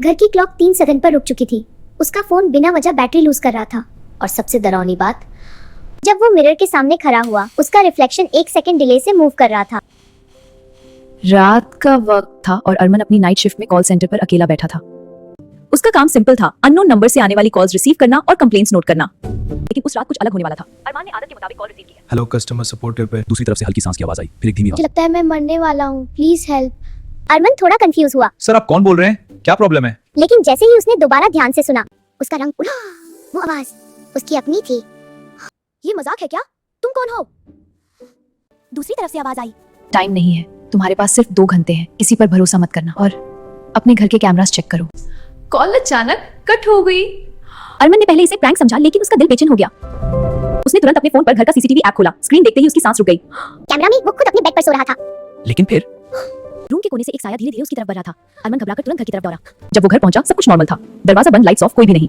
घर की clock 3 second पर रुक चुकी थी। उसका फोन बिना वजह बैटरी लूज कर रहा था। और सबसे डरावनी बात, जब वो मिरर के सामने खड़ा हुआ, उसका रिफ्लेक्शन 1 सेकंड डिले से मूव कर रहा था। रात का वक्त था और अरमान अपनी नाइट शिफ्ट में कॉल सेंटर पर अकेला बैठा था। उसका काम सिंपल था, अननोन नंबर से आने वाली कॉल्स रिसीव करना और कंप्लेंट्स नोट करना। लेकिन उस रात कुछ अलग होने वाला था। अरमान ने आदत के मुताबिक कॉल रिसीव की। हेलो कस्टमर सपोर्ट केयर पे दूसरी तरफ से हल्की सांस की आवाज आई, फिर एक धीमी मुझे आवाज। लगता है मैं मरने वाला हूँ, प्लीज हेल्प। अरमान थोड़ा कंफ्यूज हुआ, सर आप कौन बोल रहे हैं, क्या प्रॉब्लम है? लेकिन जैसे ही उसने दोबारा ध्यान से सुना, उसका रंग उड़ा। वो आवाज उसकी अपनी थी। ये मजाक है क्या? तुम कौन हो? दूसरी तरफ से आवाज आई। टाइम नहीं है, तुम्हारे पास सिर्फ 2 घंटे हैं। किसी पर भरोसा मत करना और अपने घर के कैमरास चेक करो। कॉल अचानक कट हो गई। अरमान ने पहले इसे प्रैंक समझा, लेकिन उसका दिल बेचैन हो गया। उसने तुरंत अपने फोन पर घर का सीसीटीवी ऐप खोला। स्क्रीन देखते ही उसकी सांस रुक गई। कैमरा में वो खुद अपने बेड पर सो रहा था। लेकिन फिर रूम के कोने से एक साया धीरे धीरे उसकी तरफ बढ़ रहा था। अरमान घबराकर तुरंत घर की तरफ दौड़ा। जब वो घर पहुंचा, सब कुछ नॉर्मल था। दरवाजा बंद, लाइट्स ऑफ, कोई भी नहीं।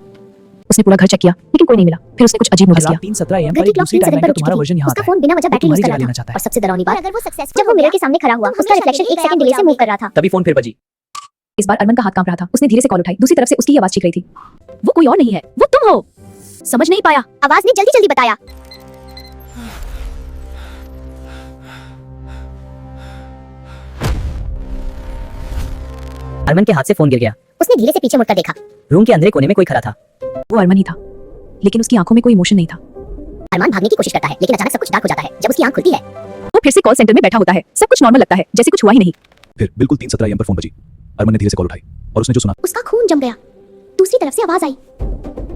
उसने पूरा घर चेक किया, लेकिन कोई नहीं मिला। फिर उसने कुछ अजीब नोटिस किया। 3:17 AM घर पर की एक क्लॉक दूसरी 3 सेकंड टाइमलाइन पर का रुक तुम्हारा चुकी वर्जन थी। यहाँ उसका आता है। फोन बिना वजह बैटरी लूज तुम्हारी कर जगह रहा लेना था। चाहता है। और सबसे डरावनी बात, अगर वो सक्सेसफुल जब वो मिरर के सामने खड़ा हुआ, उसका रिफ्लेक्शन 1 सेकंड डिले से मूव कर रहा था। तभी फोन फिर बजी। इस बार अरमान का हाथ कांप रहा था। उसने धीरे से कॉल उठाई। दूसरी तरफ से उसकी आवाज चीख रही थी, वो कोई और नहीं है, वो तुम हो। समझ नहीं पाया। आवाज ने जल्दी जल्दी बताया। अरमान के हाथ से फोन गिर गया। उसने धीरे से पीछे मुड़कर देखा। रूम के अंदर कोने में कोई खड़ा था। वो अरमान ही था, लेकिन उसकी आंखों में कोई इमोशन नहीं था। अरमान भागने की कोशिश करता है, लेकिन अचानक सब कुछ डार्क हो जाता है। जब उसकी आंख खुलती है, वो फिर से कॉल सेंटर में बैठा होता है। सब कुछ नॉर्मल लगता है, जैसे कुछ हुआ ही नहीं। फिर बिल्कुल 3:17 AM पर फोन बजी। अरमान ने धीरे से कॉल उठाई और उसने जो सुना, उसका खून जम गया। दूसरी तरफ से आवाज आई।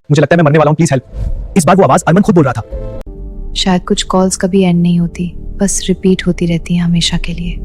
मुझे लगता है मैं मरने वाला हूँ, प्लीज हेल्प। इस बार वो आवाज अरमान खुद बोल रहा था। शायद कुछ कॉल्स कभी एंड नहीं होती, बस रिपीट होती रहती हैं हमेशा के लिए।